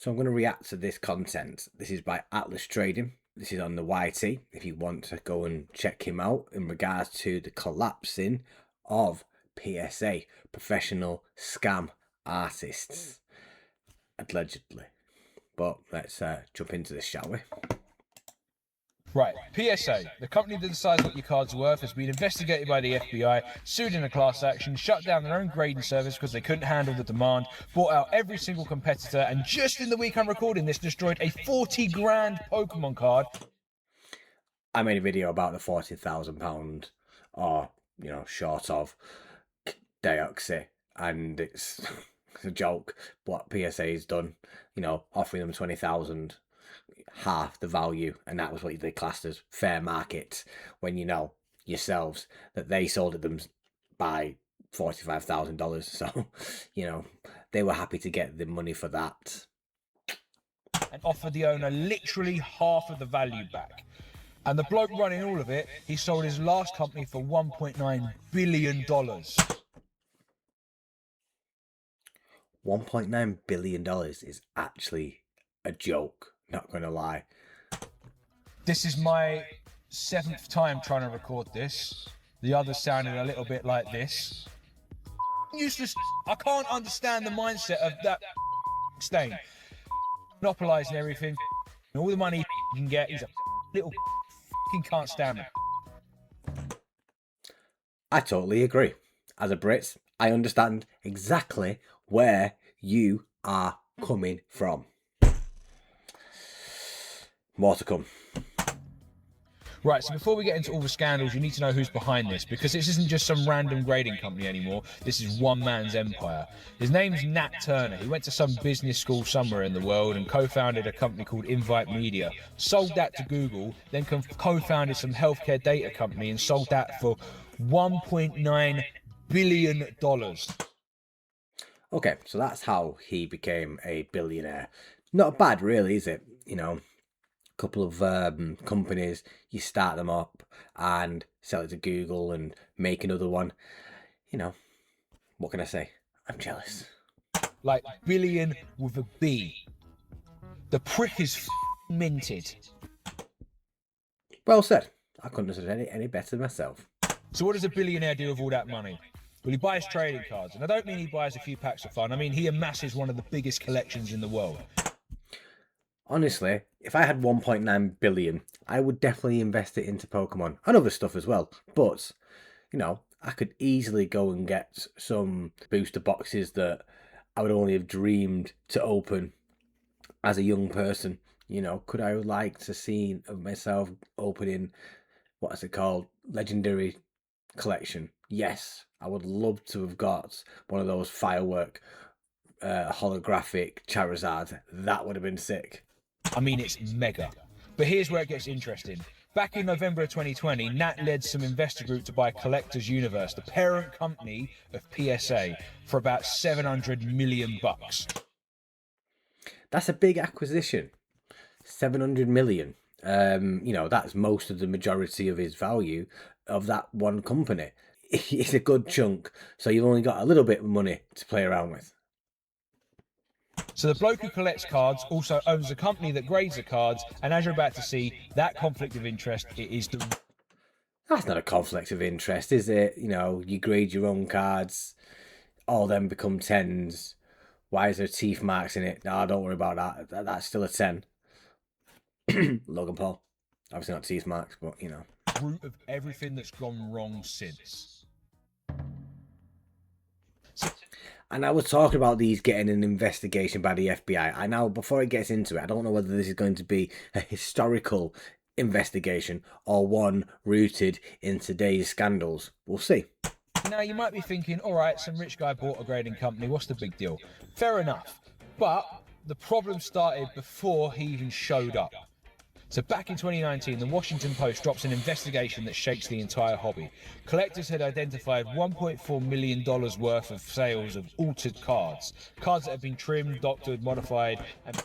So I'm going to react to this content. This is by Atlas Trading. This is on the YT if you want to go and check him out in regards to the collapsing of PSA, professional scam artists, allegedly. But let's jump into this, shall we? Right, PSA, the company that decides what your card's worth, has been investigated by the FBI, sued in a class action, shut down their own grading service because they couldn't handle the demand, bought out every single competitor, and just in the week I'm recording this, destroyed a 40 grand Pokemon card. I made a video about the £40,000 or, short of Deoxy, and it's, it's a joke what PSA's done, offering them 20,000, half the value, and that was what they classed as fair market when you know yourselves that they sold it them by $45,000. So, they were happy to get the money for that. And offered the owner literally half of the value back. And the bloke running all of it, he sold his last company for $1.9 billion. $1.9 billion is actually a joke, not going to lie. This is my 7th time trying to record this. The others sounded a little bit like this. Useless. I can't understand the mindset of that stain. Monopolising everything. All the money he can get, he's a little can't stand it. I totally agree. As a Brit, I understand exactly where you are coming from. More to come. Right, so before we get into all the scandals, you need to know who's behind this, because this isn't just some random grading company anymore. This is one man's empire. His name's Nat Turner. He went to some business school somewhere in the world and co-founded a company called Invite Media, sold that to Google, then co-founded some healthcare data company and sold that for $1.9 billion. Okay, so that's how he became a billionaire. Not bad, really, is it? Couple of companies, you start them up and sell it to Google and make another one. What can I say? I'm jealous. Like billion with a B. The prick is minted. Well said. I couldn't have said any better myself. So what does a billionaire do with all that money? Well, he buys trading cards, and I don't mean he buys a few packs of fun. I mean he amasses one of the biggest collections in the world. Honestly, if I had 1.9 billion, I would definitely invest it into Pokemon and other stuff as well. But, I could easily go and get some booster boxes that I would only have dreamed to open as a young person. Could I like to see of myself opening, what is it called, Legendary Collection? Yes, I would love to have got one of those firework holographic Charizard. That would have been sick. I mean, it's mega. But here's where it gets interesting. Back in November of 2020, Nat led some investor group to buy Collectors Universe, the parent company of PSA, for about $700 million. That's a big acquisition. 700 million. That's most of the majority of his value of that one company. It's a good chunk, so you've only got a little bit of money to play around with. So the bloke who collects cards also owns a company that grades the cards, and as you're about to see, that conflict of interest, it is the... That's not a conflict of interest, is it? You grade your own cards, all them become 10s. Why is there teeth marks in it? No, don't worry about that. That's still a 10. Logan Paul. Obviously not teeth marks, but, root of everything that's gone wrong since. And I was talking about these getting an investigation by the FBI. I know, before it gets into it, I don't know whether this is going to be a historical investigation or one rooted in today's scandals. We'll see. Now, you might be thinking, all right, some rich guy bought a grading company. What's the big deal? Fair enough. But the problem started before he even showed up. So back in 2019, the Washington Post drops an investigation that shakes the entire hobby. Collectors had identified $1.4 million worth of sales of altered cards. Cards that have been trimmed, doctored, modified, and...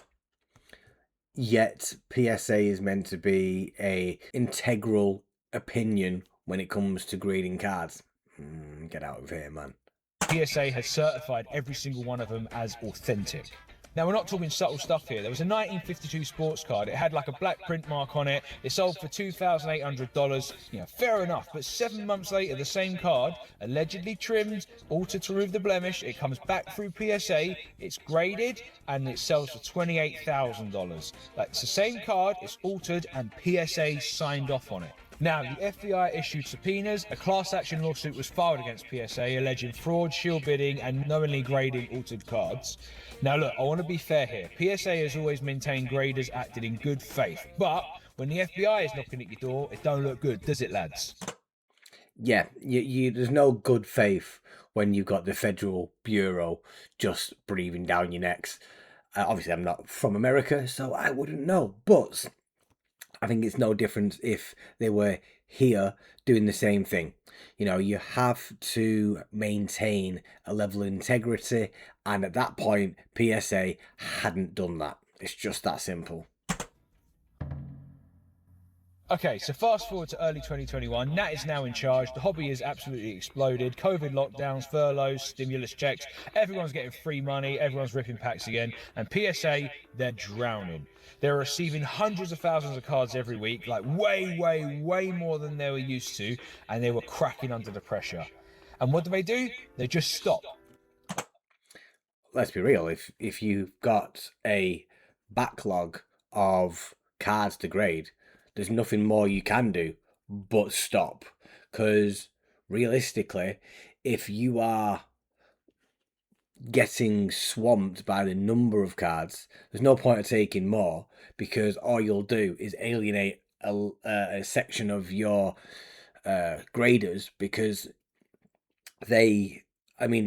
Yet PSA is meant to be a integral opinion when it comes to grading cards. Get out of here, man. PSA has certified every single one of them as authentic. Now, we're not talking subtle stuff here. There was a 1952 sports card. It had like a black print mark on it. It sold for $2,800. You know, fair enough. But 7 months later, the same card, allegedly trimmed, altered to remove the blemish, it comes back through PSA, it's graded, and it sells for $28,000. Like, it's the same card, it's altered, and PSA signed off on it. Now, the FBI issued subpoenas. A class action lawsuit was filed against PSA alleging fraud, shield bidding, and knowingly grading altered cards. Now, look, I want to be fair here. PSA has always maintained graders acted in good faith. But when the FBI is knocking at your door, it don't look good, does it, lads? Yeah, there's no good faith when you've got the Federal Bureau just breathing down your necks. Obviously, I'm not from America, so I wouldn't know. But I think it's no different if they were here doing the same thing. You know, you have to maintain a level of integrity, and at that point, PSA hadn't done that. It's just that simple. Okay, so fast forward to early 2021. Nat is now in charge. The hobby has absolutely exploded. COVID lockdowns, furloughs, stimulus checks. Everyone's getting free money. Everyone's ripping packs again. And PSA, they're drowning. They're receiving hundreds of thousands of cards every week, like way more than they were used to. And they were cracking under the pressure. And what do? They just stop. Let's be real. If you've got a backlog of cards to grade, there's nothing more you can do but stop. Because realistically, if you are getting swamped by the number of cards, there's no point of taking more, because all you'll do is alienate a section of your graders, because the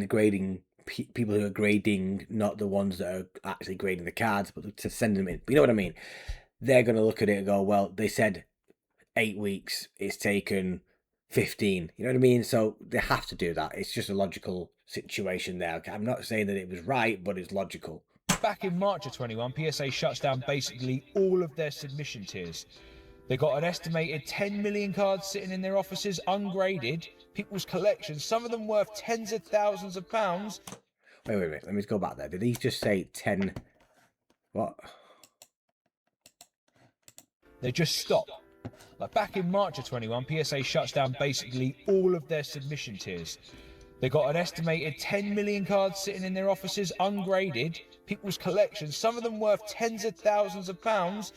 grading people who are grading, not the ones that are actually grading the cards, but to send them in. But you know what I mean? They're going to look at it and go, well, they said 8 weeks, it's taken 15. You know what I mean? So they have to do that. It's just a logical situation there. I'm not saying that it was right, but it's logical. Back in March of 21, PSA shuts down basically all of their submission tiers. They got an estimated 10 million cards sitting in their offices, ungraded, people's collections, some of them worth tens of thousands of pounds. Wait. Let me go back there. Did he just say 10? What? They just stop. Like, back in March of 21, PSA shuts down basically all of their submission tiers. They got an estimated 10 million cards sitting in their offices, ungraded, people's collections, some of them worth tens of thousands of pounds,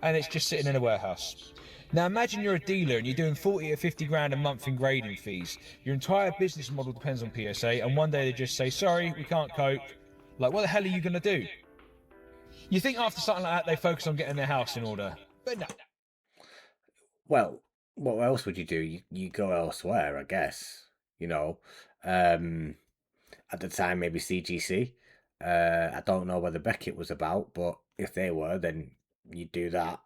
and it's just sitting in a warehouse. Now imagine you're a dealer and you're doing 40 or 50 grand a month in grading fees. Your entire business model depends on PSA, and one day they just say, sorry, we can't cope. Like, what the hell are you going to do? You think after something like that they focus on getting their house in order, but no. Well, what else would you do? You go elsewhere, I guess. You know, at the time, maybe CGC. I don't know whether Beckett was about, but if they were, then you'd do that.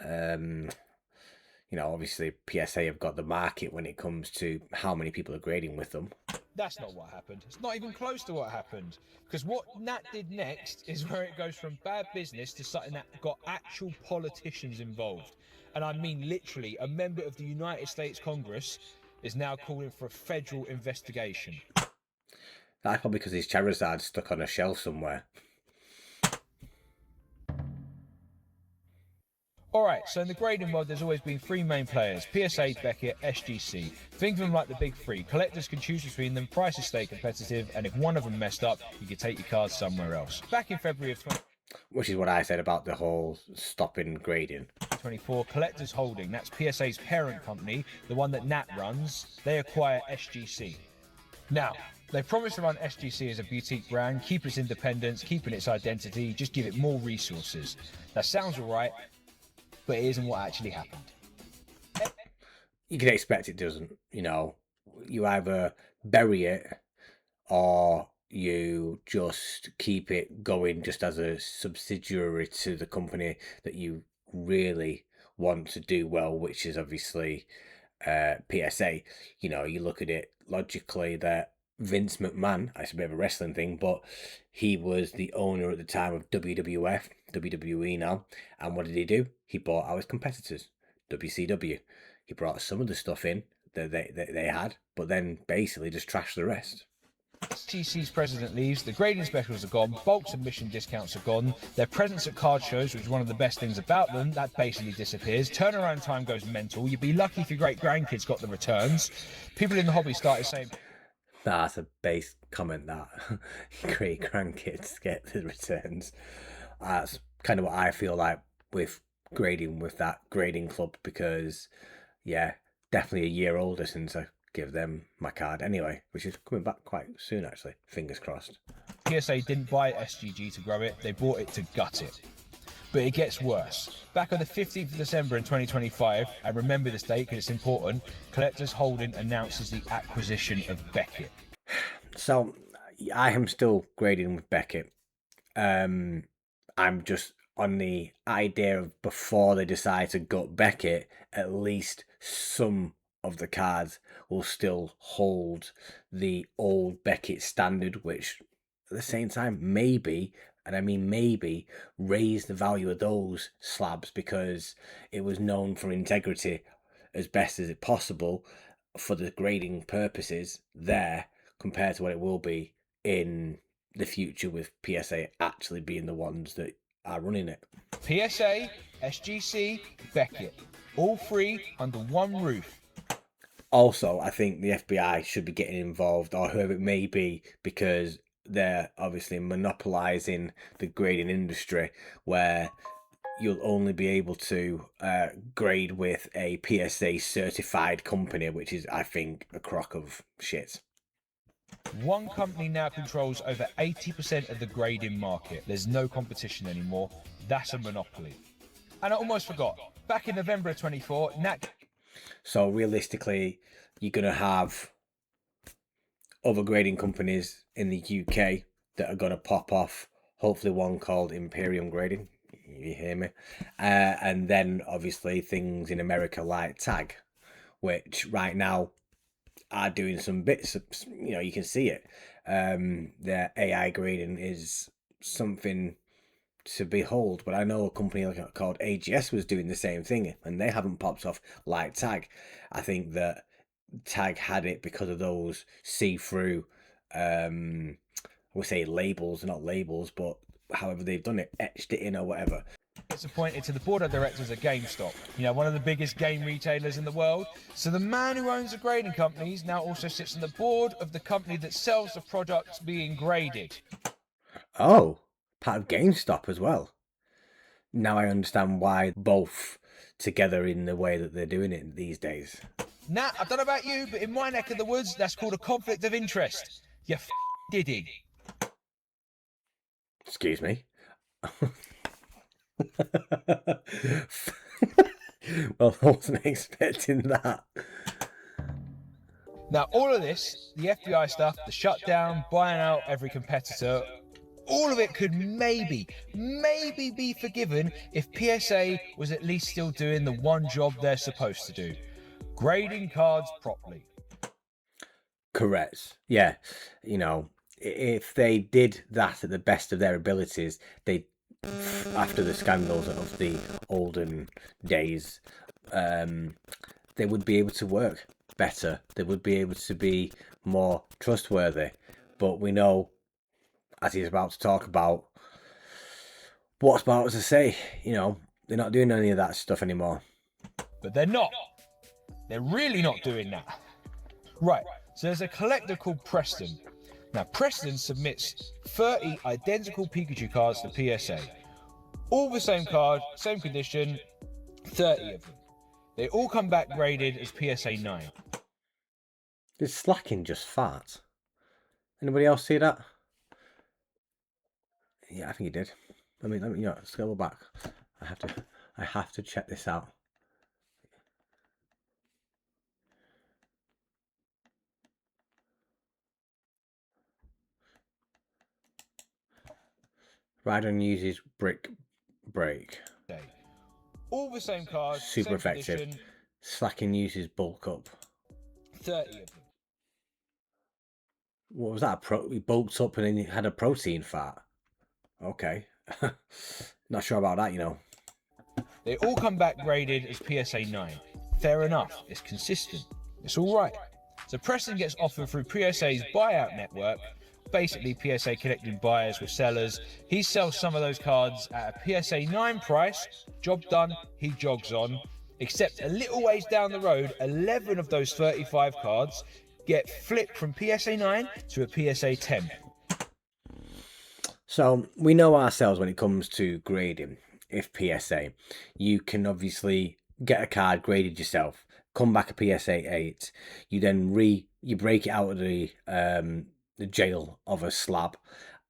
You know, obviously PSA have got the market when it comes to how many people are grading with them. That's not what happened. It's not even close to what happened. Because what Nat did next is where it goes from bad business to something that got actual politicians involved. And I mean literally, a member of the United States Congress is now calling for a federal investigation. That's probably because his Charizard's stuck on a shelf somewhere. Alright, so in the grading world there's always been three main players, PSA, Beckett, SGC. Think of them like the big three. Collectors can choose between them, prices stay competitive, and if one of them messed up, you could take your cards somewhere else. Back in February of Which is what I said about the whole stopping grading. 2024, Collectors Holding, that's PSA's parent company, the one that Nat runs, they acquire SGC. Now, they promise to run SGC as a boutique brand, keep its independence, keeping its identity, just give it more resources. That sounds alright, but it isn't what actually happened. You can expect it doesn't. You know, you either bury it or you just keep it going just as a subsidiary to the company that you really want to do well, which is obviously PSA. You know, you look at it logically that Vince McMahon, it's a bit of a wrestling thing, but he was the owner at the time of WWF, WWE now, and what did he do? He bought out his competitors, WCW. He brought some of the stuff in that they had, but then basically just trashed the rest. STC's president leaves, the grading specials are gone, bulk submission discounts are gone, their presence at card shows, which is one of the best things about them, that basically disappears. Turnaround time goes mental. You'd be lucky if your great grandkids got the returns. People in the hobby started saying, That's a base comment, that great grandkids get the returns. That's kind of what I feel like with grading, with that grading club, because yeah, definitely a year older since I give them my card anyway, which is coming back quite soon actually, fingers crossed. PSA didn't buy SGG to grow it, they bought it to gut it. But it gets worse. Back on the 15th of December in 2025, and remember this date because it's important, Collectors Holding announces the acquisition of Beckett. So I am still grading with Beckett. I'm just on the idea of, before they decide to gut Beckett, at least some of the cards will still hold the old Beckett standard, which at the same time maybe, and I mean maybe, raise the value of those slabs, because it was known for integrity as best as it possible for the grading purposes there, compared to what it will be in the future with PSA actually being the ones that are running it. PSA, SGC, Beckett, all three under one roof. Also, I think the FBI should be getting involved, or whoever it may be, because they're obviously monopolizing the grading industry, where you'll only be able to grade with a PSA certified company, which is, I think, a crock of shit. One company now controls over 80% of the grading market. There's no competition anymore. That's a monopoly. And I almost forgot. Back in November of 24, So realistically, you're going to have other grading companies in the UK that are going to pop off. Hopefully one called Imperium Grading. You hear me? And then obviously things in America like Tag, which right now are doing some bits of, you can see it. Their AI grading is something to behold, but I know a company called AGS was doing the same thing, and they haven't popped off like Tag. I think that Tag had it because of those see-through, I would say labels, not labels, but however they've done it, etched it in or whatever. It's appointed to the board of directors at GameStop, one of the biggest game retailers in the world. So the man who owns the grading companies now also sits on the board of the company that sells the products being graded. Oh, part of GameStop as well. Now I understand why both together in the way that they're doing it these days. Nah, I don't know about you, but in my neck of the woods, that's called a conflict of interest. You diddy. Excuse me. Well, I wasn't expecting that. Now, all of this, the FBI stuff, the shutdown, buying out every competitor, all of it could maybe be forgiven if PSA was at least still doing the one job they're supposed to do: grading cards properly. Correct. Yeah. If they did that at the best of their abilities, after the scandals of the olden days, they would be able to work better. They would be able to be more trustworthy. But we know, as he's about to talk about, what's about to say, they're not doing any of that stuff anymore. But they're not. They're really not doing that. Right, so there's a collector called Preston. Now, Preston submits 30 identical Pikachu cards to PSA. All the same card, same condition, 30 of them. They all come back graded as PSA 9. Did Slacking just fart? Anybody else see that? Yeah, I think he did. Let me, scroll back. I have to check this out. Rhydon uses Brick Break. All the same card, super same effective. condition, Slacking uses Bulk Up. 30 of them. What was that? He bulked up and then he had a protein fat. Okay. Not sure about that, They all come back graded as PSA 9. Fair enough, it's consistent. It's all right. So Preston gets offered through PSA's buyout network, basically PSA connecting buyers with sellers. He sells some of those cards at a PSA 9 price. Job done, he jogs on. Except a little ways down the road, 11 of those 35 cards get flipped from PSA 9 to a PSA 10. So we know ourselves when it comes to grading. If PSA, you can obviously get a card graded yourself, come back a PSA 8, you then you break it out of the jail of a slab,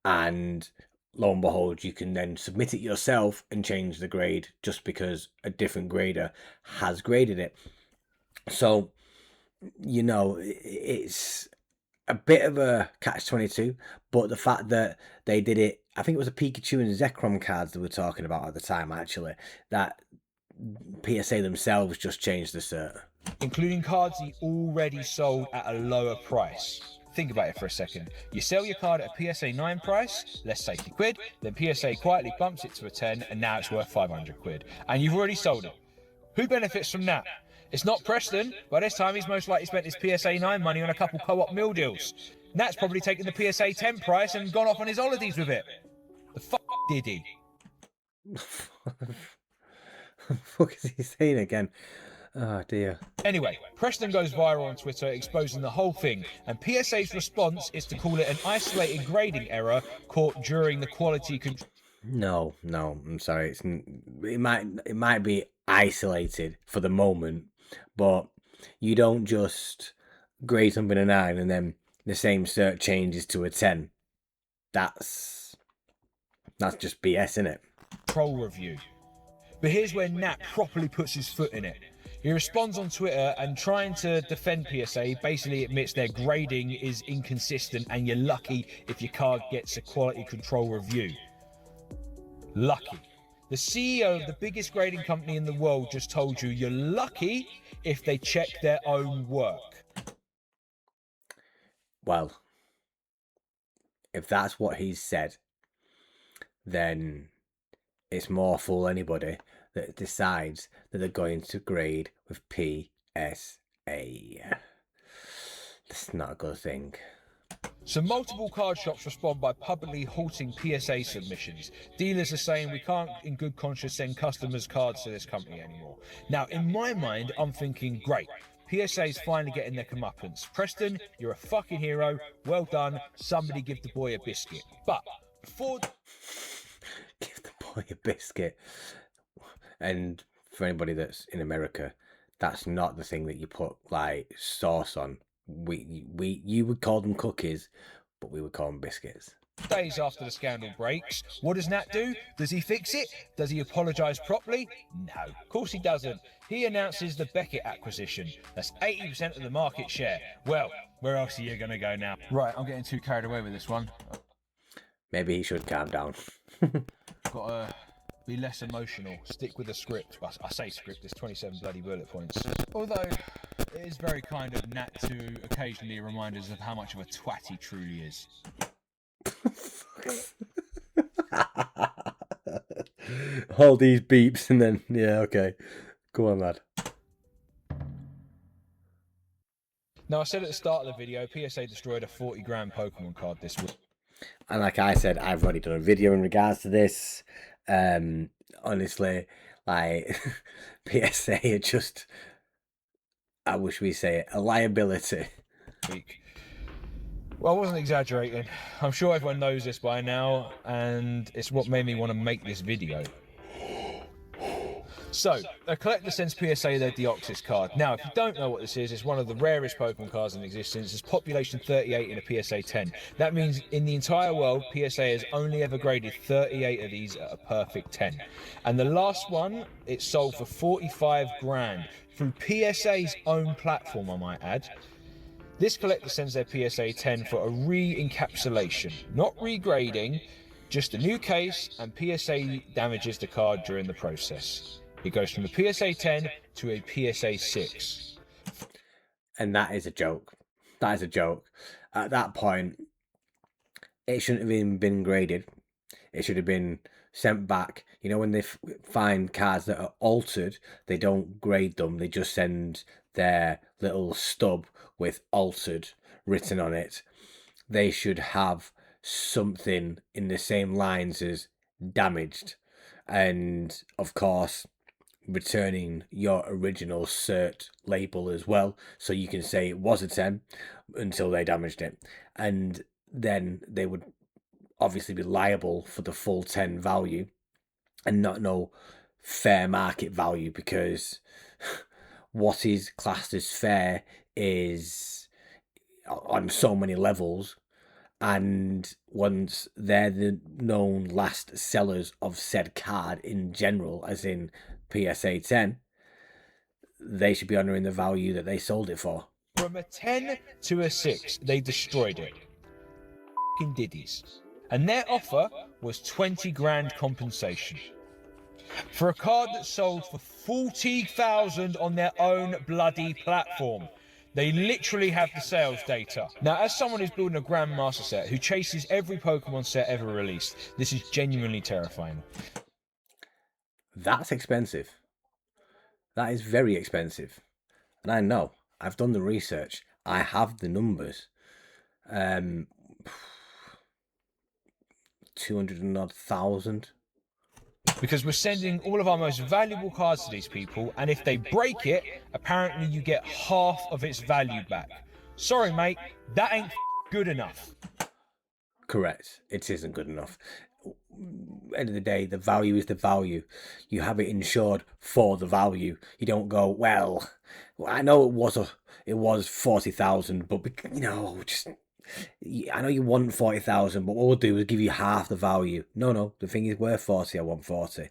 and lo and behold, you can then submit it yourself and change the grade just because a different grader has graded it. So, you know, it's a bit of a catch-22, but the fact that they did it, I think it was a Pikachu and Zekrom cards that we were talking about at the time, actually, that PSA themselves just changed the cert. Including cards he already sold at a lower price. Think about it for a second. You sell your card at a PSA 9 price, let's say 50 quid, then PSA quietly bumps it to a 10, and now it's worth 500 quid. And you've already sold it. Who benefits from that? It's not Preston. By this time, he's most likely spent his PSA 9 money on a couple co-op meal deals. Nat's probably taken the PSA 10 price and gone off on his holidays with it. The fuck did he? What is he saying again? Oh dear. Anyway, Preston goes viral on Twitter exposing the whole thing, and PSA's response is to call it an isolated grading error caught during the quality control. No, I'm sorry. It might be isolated for the moment, but you don't just grade something a 9 and then the same cert changes to a 10. That's just BS, isn't it? Control review. But here's where Nat properly puts his foot in it. He responds on Twitter and, trying to defend PSA, basically admits their grading is inconsistent and you're lucky if your card gets a quality control review. Lucky. The CEO of the biggest grading company in the world just told you you're lucky if they check their own work. Well, if that's what he's said, then it's more fool anybody that decides that they're going to grade with PSA. That's not a good thing. So multiple card shops respond by publicly halting PSA submissions. Dealers are saying we can't in good conscience send customers cards to this company anymore. Now, in my mind, I'm thinking, great. PSA's finally getting their comeuppance. Preston, you're a fucking hero. Well done. Somebody give the boy a biscuit. But before... Give the boy a biscuit. And for anybody that's in America, that's not the thing that you put like sauce on. You would call them cookies, but we would call them biscuits. Days after the scandal breaks, what does Nat do? Does he fix it? Does he apologise properly? No, of course he doesn't. He announces the Beckett acquisition. That's 80% of the market share. Well, where else are you going to go now? Right, I'm getting too carried away with this one. Maybe he should calm down. Got to be less emotional. Stick with the script. I say script, there's 27 bloody bullet points. Although, it is very kind of Nat to occasionally remind us of how much of a twat he truly is. Hold these beeps and then, yeah, okay. Go on, lad. Now, I said at the start of the video, PSA destroyed a 40 grand Pokemon card this week. And like I said, I've already done a video in regards to this. Honestly, like, PSA are just, I wish we say it, a liability. Well, I wasn't exaggerating. I'm sure everyone knows this by now, and it's what made me want to make this video. So, a collector sends PSA their Deoxys card. Now, if you don't know what this is, it's one of the rarest Pokemon cards in existence. It's population 38 in a PSA 10. That means in the entire world, PSA has only ever graded 38 of these at a perfect 10. And the last one, it sold for 45 grand through PSA's own platform, I might add. This collector sends their PSA 10 for a re-encapsulation, not regrading, just a new case, and PSA damages the card during the process. It goes from a PSA 10 to a PSA 6. And that is a joke. That is a joke. At that point, it shouldn't have even been graded. It should have been sent back. You know, when they find cards that are altered, they don't grade them. They just send their little stub with altered written on it, they should have something in the same lines as damaged. And of course, returning your original cert label as well, so you can say it was a 10 until they damaged it. And then they would obviously be liable for the full 10 value and not know fair market value, because what is classed as fair is on so many levels, and once they're the known last sellers of said card in general, as in PSA 10, they should be honouring the value that they sold it for. From a 10 to a 6, they destroyed it. F***ing diddies. And their offer was 20 grand compensation. For a card that sold for 40,000 on their own bloody platform. They literally have the sales data. Now, as someone who's building a Grandmaster set, who chases every Pokemon set ever released, this is genuinely terrifying. That's expensive. That is very expensive. And I know. I've done the research. I have the numbers. 200 and odd thousand. Because we're sending all of our most valuable cards to these people, and if they break it, apparently you get half of its value back. Sorry, mate, that ain't good enough. Correct. It isn't good enough. End of the day, the value is the value. You have it insured for the value. You don't go, well, I know it was 40,000, but just, I know you want 40,000, but what we'll do is give you half the value. No, the thing is worth 40. I want 40.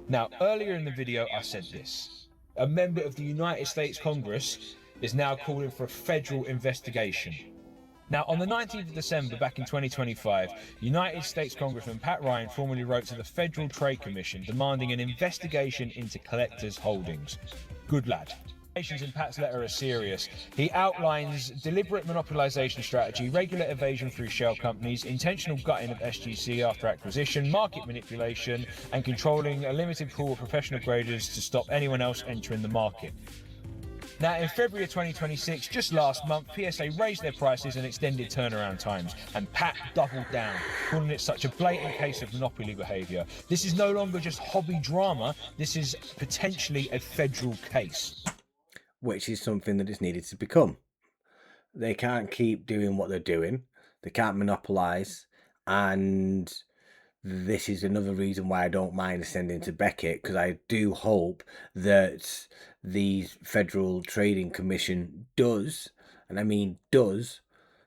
Now, earlier in the video, I said this. A member of the United States Congress is now calling for a federal investigation. Now, on the 19th of December back in 2025, United States Congressman Pat Ryan formally wrote to the Federal Trade Commission demanding an investigation into collectors' holdings. Good lad. In Pat's letter are serious. He outlines deliberate monopolization strategy, regular evasion through shell companies, intentional gutting of SGC after acquisition, market manipulation, and controlling a limited pool of professional graders to stop anyone else entering the market. Now, in February of 2026, just last month, PSA raised their prices and extended turnaround times, and Pat doubled down, calling it such a blatant case of monopoly behaviour. This is no longer just hobby drama, this is potentially a federal case. Which is something that is needed to become. They can't keep doing what they're doing. They can't monopolise. And this is another reason why I don't mind sending to Beckett, because I do hope that the Federal Trading Commission does, and I mean does,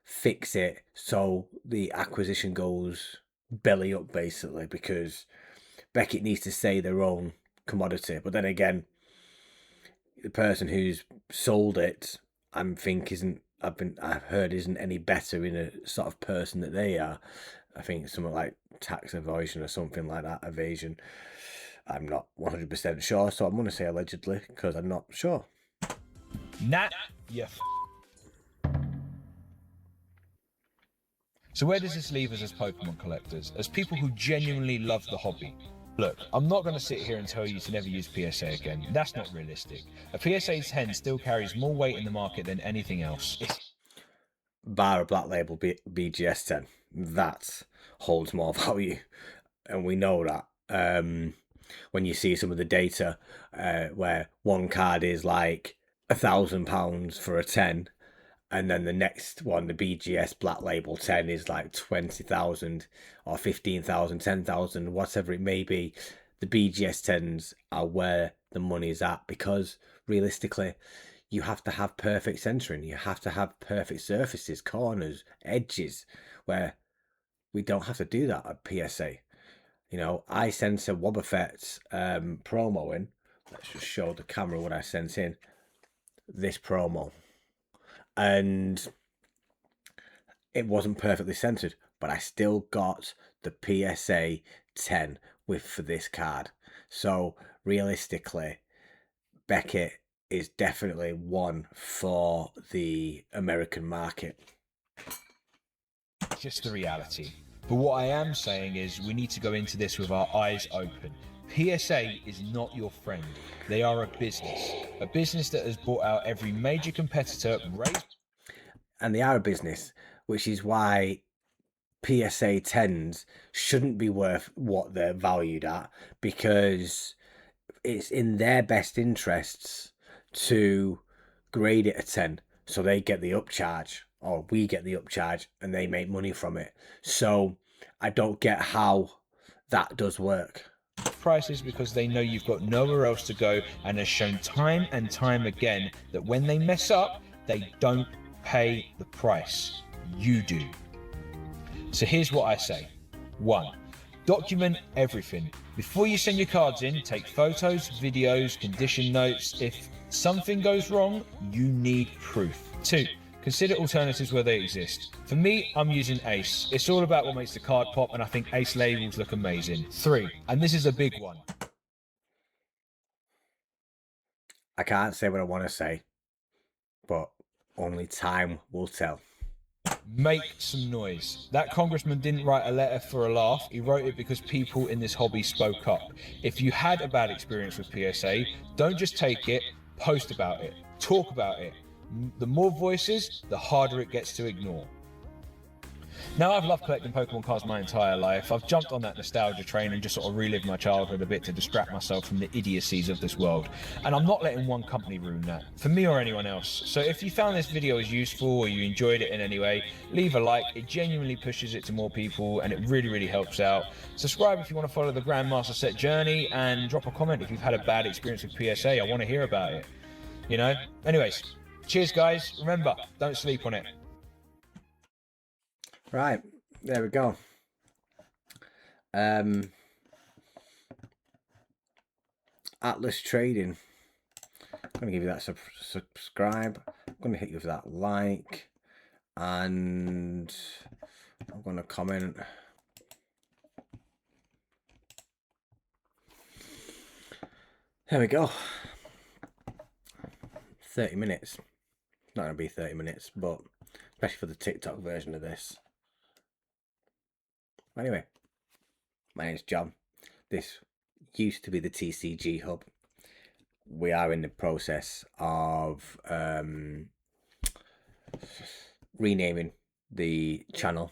fix it so the acquisition goes belly up, basically, because Beckett needs to say their own commodity. But then again, the person who's sold it, I've heard isn't any better in a sort of person that they are. I think something like tax evasion or something like that, evasion. I'm not 100% sure, so I'm going to say allegedly, because I'm not sure. Nah, So where does this leave us as Pokemon collectors, as people who genuinely love the hobby? Look, I'm not going to sit here and tell you to never use PSA again. That's not realistic. A PSA 10 still carries more weight in the market than anything else. Bar a Black Label BGS 10. That holds more value. And we know that. When you see some of the data where one card is like £1,000 for a 10, and then the next one, the BGS Black Label 10, is like 20,000 or 15,000, 10,000, whatever it may be. The BGS 10s are where the money's at, because realistically, you have to have perfect centering. You have to have perfect surfaces, corners, edges, where we don't have to do that at PSA. I sent a Wobbuffet promo in. Let's just show the camera what I sent in. This promo. And it wasn't perfectly centered, but I still got the PSA 10 for this card. So realistically, Beckett is definitely one for the American market. Just the reality. But what I am saying is we need to go into this with our eyes open. PSA is not your friend. They are a business that has bought out every major competitor, And they are a business, which is why PSA 10s shouldn't be worth what they're valued at, because it's in their best interests to grade it a 10 so they get the upcharge, or we get the upcharge and they make money from it. So I don't get how that does work. prices because they know you've got nowhere else to go, and has shown time and time again that when they mess up, they don't pay the price. You do. So here's what I say. 1. Document everything. Before you send your cards in, take photos, videos, condition notes. If something goes wrong, you need proof. 2. Consider alternatives where they exist. For me, I'm using Ace. It's all about what makes the card pop, and I think Ace labels look amazing. 3, and this is a big one. I can't say what I want to say, but only time will tell. Make some noise. That congressman didn't write a letter for a laugh. He wrote it because people in this hobby spoke up. If you had a bad experience with PSA, don't just take it, post about it, talk about it. The more voices, the harder it gets to ignore. Now, I've loved collecting Pokemon cards my entire life. I've jumped on that nostalgia train and just sort of relived my childhood a bit to distract myself from the idiocies of this world. And I'm not letting one company ruin that, for me or anyone else. So if you found this video as useful or you enjoyed it in any way, leave a like. It genuinely pushes it to more people and it really, really helps out. Subscribe if you want to follow the Grandmaster Set journey, and drop a comment if you've had a bad experience with PSA. I want to hear about it. You know? Anyways, cheers guys. Remember, don't sleep on it. Right, there we go. Atlas Trading. I'm going to give you that subscribe. I'm going to hit you with that like. And I'm going to comment. There we go. 30 minutes. Not going to be 30 minutes, but especially for the TikTok version of this. Anyway, my name's John. This used to be the TCG Hub. We are in the process of renaming the channel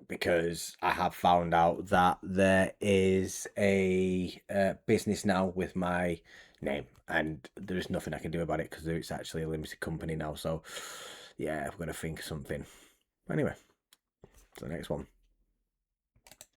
because I have found out that there is a business now with my name, and there's nothing I can do about it because it's actually a limited company now. So yeah, I've got to think of something. Anyway, to the next one.